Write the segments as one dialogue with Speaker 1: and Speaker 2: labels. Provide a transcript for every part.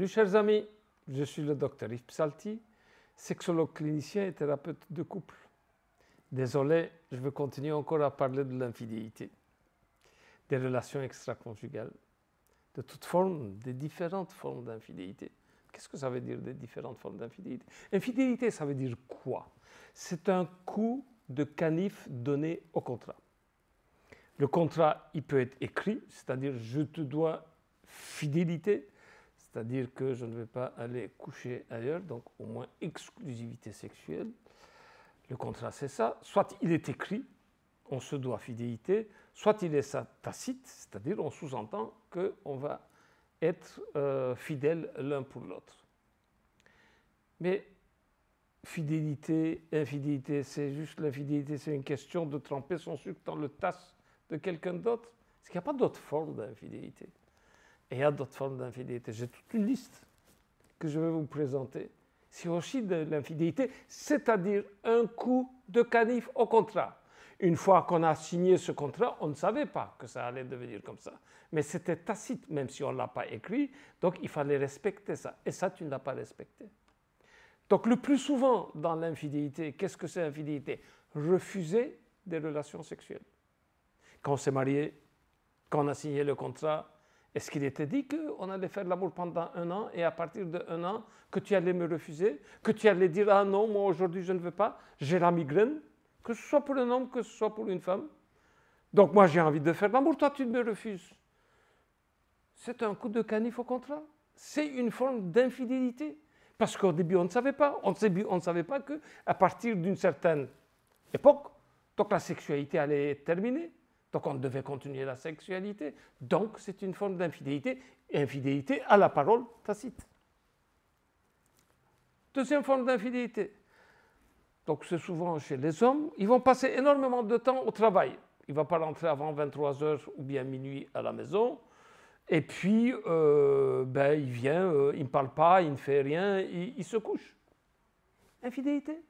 Speaker 1: Salut chers amis, je suis le docteur Yves Psalti, sexologue clinicien et thérapeute de couple. Désolé, je vais continuer encore à parler de l'infidélité, des relations extra-conjugales, de toutes formes, des différentes formes d'infidélité. Qu'est-ce que ça veut dire, des différentes formes d'infidélité? Infidélité, ça veut dire quoi? C'est un coup de canif donné au contrat. Le contrat, il peut être écrit, c'est-à-dire je te dois fidélité, c'est-à-dire que je ne vais pas aller coucher ailleurs, donc au moins exclusivité sexuelle. Le contrat, c'est ça. Soit il est écrit, on se doit fidélité, soit il est tacite, c'est-à-dire on sous-entend qu'on va être fidèles l'un pour l'autre. Mais fidélité, infidélité, c'est juste l'infidélité, c'est une question de tremper son sucre dans le tasse de quelqu'un d'autre. Est-ce qu'il n'y a pas d'autres formes d'infidélité? Et il y a d'autres formes d'infidélité. J'ai toute une liste que je vais vous présenter. C'est aussi de l'infidélité, c'est-à-dire un coup de canif au contrat. Une fois qu'on a signé ce contrat, on ne savait pas que ça allait devenir comme ça. Mais c'était tacite, même si on ne l'a pas écrit, donc il fallait respecter ça. Et ça, tu ne l'as pas respecté. Donc le plus souvent dans l'infidélité, qu'est-ce que c'est l'infidélité? Refuser des relations sexuelles. Quand on s'est marié, quand on a signé le contrat, est-ce qu'il était dit qu'on allait faire l'amour pendant 1 an et à partir de 1 an, que tu allais me refuser, que tu allais dire « Ah non, moi aujourd'hui je ne veux pas, j'ai la migraine », que ce soit pour un homme, que ce soit pour une femme. Donc moi j'ai envie de faire l'amour, toi tu me refuses. C'est un coup de canif au contrat. C'est une forme d'infidélité. Parce qu'au début on ne savait pas. On ne savait pas qu'à partir d'une certaine époque, donc la sexualité allait être terminée. Donc on devait continuer la sexualité. Donc c'est une forme d'infidélité, infidélité à la parole tacite. Deuxième forme d'infidélité. Donc c'est souvent chez les hommes, ils vont passer énormément de temps au travail. Il ne va pas rentrer avant 23 heures ou bien minuit à la maison. Et puis il vient, il ne parle pas, il ne fait rien, il se couche. Infidélité.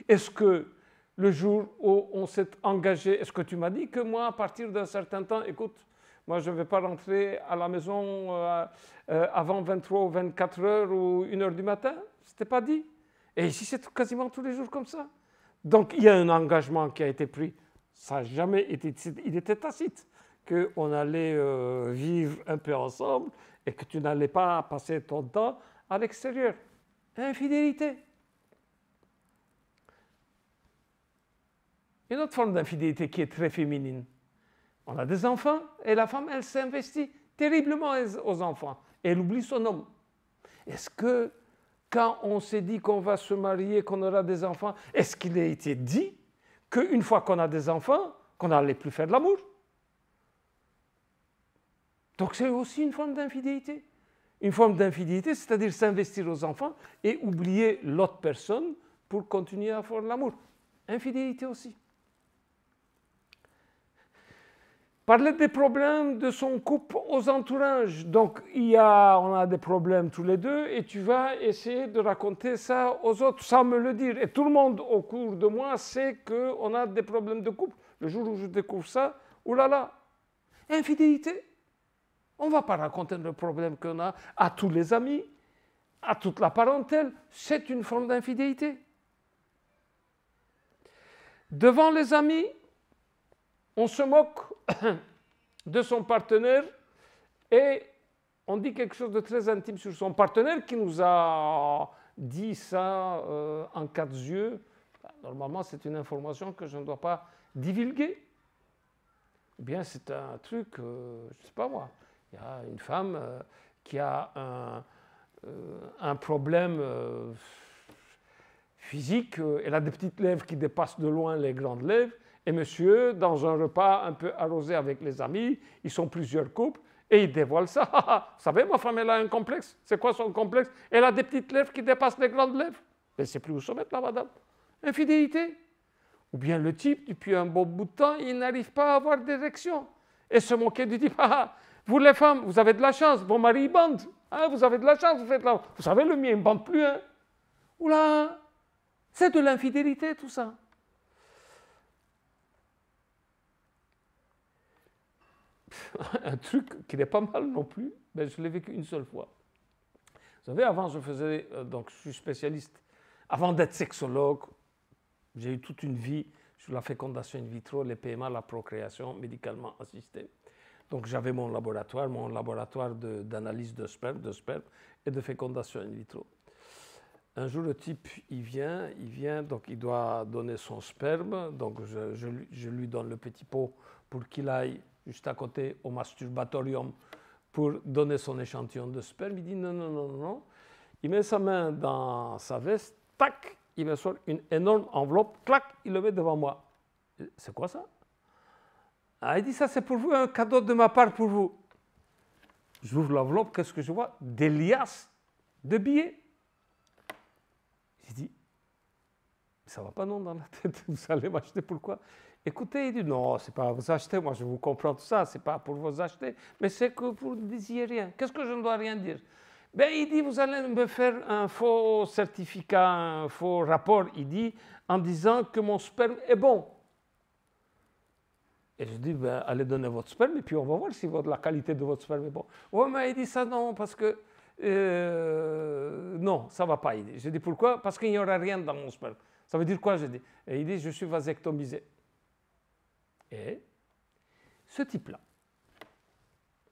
Speaker 1: Est-ce que le jour où on s'est engagé, est-ce que tu m'as dit que moi, à partir d'un certain temps, écoute, moi je ne vais pas rentrer à la maison avant 23 ou 24 heures ou 1 heure du matin? Ce n'était pas dit. Et ici, c'est quasiment tous les jours comme ça. Donc il y a un engagement qui a été pris. Ça n'a jamais été, il était tacite, qu'on allait vivre un peu ensemble et que tu n'allais pas passer ton temps à l'extérieur. Infidélité. Une autre forme d'infidélité qui est très féminine. On a des enfants et la femme, elle s'investit terriblement aux enfants et elle oublie son homme. Est-ce que quand on s'est dit qu'on va se marier, qu'on aura des enfants, est-ce qu'il a été dit qu'une fois qu'on a des enfants, qu'on n'allait plus faire de l'amour? Donc c'est aussi une forme d'infidélité. Une forme d'infidélité, c'est-à-dire s'investir aux enfants et oublier l'autre personne pour continuer à faire l'amour. Infidélité aussi. Parler des problèmes de son couple aux entourages. Donc, on a des problèmes tous les deux et tu vas essayer de raconter ça aux autres sans me le dire. Et tout le monde au cours de moi sait qu'on a des problèmes de couple. Le jour où je découvre ça, oulala, infidélité. On ne va pas raconter le problème qu'on a à tous les amis, à toute la parentèle. C'est une forme d'infidélité. Devant les amis, on se moque de son partenaire et on dit quelque chose de très intime sur son partenaire qui nous a dit ça en 4 yeux. Normalement, c'est une information que je ne dois pas divulguer. Ou bien c'est un truc, je ne sais pas moi, il y a une femme qui a un problème physique, elle a des petites lèvres qui dépassent de loin les grandes lèvres. Et monsieur, dans un repas un peu arrosé avec les amis, ils sont plusieurs couples, et ils dévoilent ça. Vous savez, ma femme, elle a un complexe. C'est quoi son complexe? Elle a des petites lèvres qui dépassent les grandes lèvres. Elle ne sait plus où se mettre, là, madame. Infidélité. Ou bien le type, depuis un bon bout de temps, il n'arrive pas à avoir d'érection. Et se moquer du type, vous les femmes, vous avez de la chance, vos maris bandent. Vous avez de la chance, vous faites là. Vous savez, le mien, il ne bande plus. Hein. Oula, c'est de l'infidélité, tout ça. Un truc qui n'est pas mal non plus, mais je l'ai vécu une seule fois. Vous savez, avant, donc je suis spécialiste, avant d'être sexologue, j'ai eu toute une vie sur la fécondation in vitro, les PMA, la procréation médicalement assistée. Donc j'avais mon laboratoire d'analyse de sperme et de fécondation in vitro. Un jour, le type, il vient, donc il doit donner son sperme, donc je lui donne le petit pot pour qu'il aille juste à côté au masturbatorium pour donner son échantillon de sperme. Il dit non, non, non, non. Il met sa main dans sa veste, tac, il me sort une énorme enveloppe, clac, il le met devant moi. C'est quoi ça? Ah, il dit ça, c'est pour vous, un cadeau de ma part pour vous. J'ouvre l'enveloppe, qu'est-ce que je vois? Des liasses de billets. J'ai dit, ça ne va pas non dans la tête, vous allez m'acheter pourquoi? Écoutez, il dit, non, c'est pas à vous acheter, moi je vous comprends tout ça, c'est pas pour vous acheter, mais c'est que vous ne disiez rien. Qu'est-ce que je ne dois rien dire? Ben, il dit, vous allez me faire un faux certificat, un faux rapport, il dit, en disant que mon sperme est bon. Et je dis, ben, allez donner votre sperme et puis on va voir si la qualité de votre sperme est bonne. Oui, mais il dit ça, non, parce que non, ça ne va pas. Il dit. Je dis, pourquoi? Parce qu'il n'y aura rien dans mon sperme. Ça veut dire quoi? Je dis. Et il dit, je suis vasectomisé. Et ce type-là,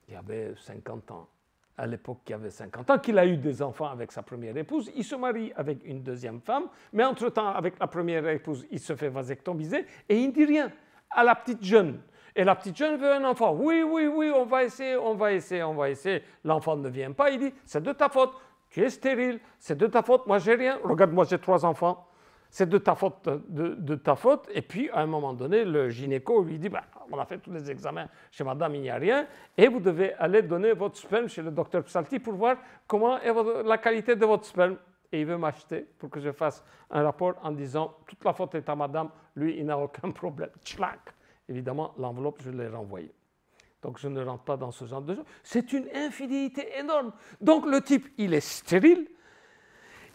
Speaker 1: il avait 50 ans, à l'époque il avait 50 ans, qu'il a eu des enfants avec sa première épouse, il se marie avec une deuxième femme, mais entre-temps, avec la première épouse, il se fait vasectomiser et il ne dit rien à la petite jeune. Et la petite jeune veut un enfant. Oui, oui, oui, on va essayer, on va essayer, on va essayer. L'enfant ne vient pas, il dit, c'est de ta faute, tu es stérile, c'est de ta faute, moi j'ai rien. Regarde, moi j'ai 3 enfants. C'est de ta faute, de ta faute. Et puis, à un moment donné, le gynéco lui dit, bah, on a fait tous les examens chez madame, il n'y a rien. Et vous devez aller donner votre sperme chez le docteur Psalti pour voir comment est la qualité de votre sperme. Et il veut m'acheter pour que je fasse un rapport en disant, toute la faute est à madame, lui, il n'a aucun problème. Tchlac. Évidemment, l'enveloppe, je l'ai renvoyée. Donc, je ne rentre pas dans ce genre de choses. C'est une infidélité énorme. Donc, le type, il est stérile.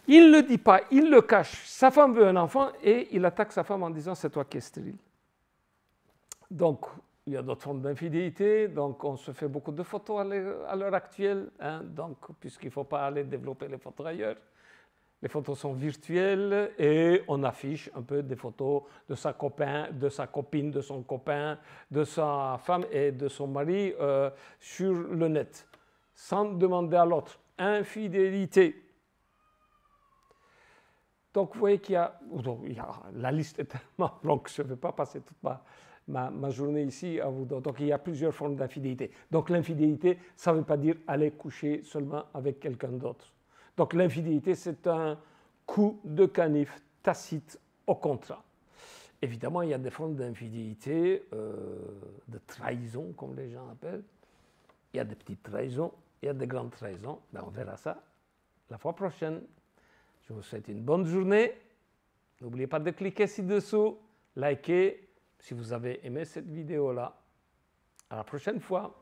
Speaker 1: Il ne le dit pas, il le cache. Sa femme veut un enfant et il attaque sa femme en disant c'est toi qui es stérile. Donc, il y a d'autres formes d'infidélité. Donc, on se fait beaucoup de photos à l'heure actuelle. Hein, donc, puisqu'il ne faut pas aller développer les photos ailleurs. Les photos sont virtuelles et on affiche un peu des photos de sa copine, de son copain, de sa femme et de son mari sur le net, sans demander à l'autre. Infidélité. Donc, vous voyez qu'il y a, la liste est tellement longue que je ne vais pas passer toute ma journée ici à vous. Donc, il y a plusieurs formes d'infidélité. Donc, l'infidélité, ça ne veut pas dire aller coucher seulement avec quelqu'un d'autre. Donc, l'infidélité, c'est un coup de canif tacite au contrat. Évidemment, il y a des formes d'infidélité, de trahison, comme les gens appellent. Il y a des petites trahisons, il y a des grandes trahisons. Ben, on verra ça la fois prochaine. Je vous souhaite une bonne journée. N'oubliez pas de cliquer ci-dessous, liker si vous avez aimé cette vidéo-là. À la prochaine fois.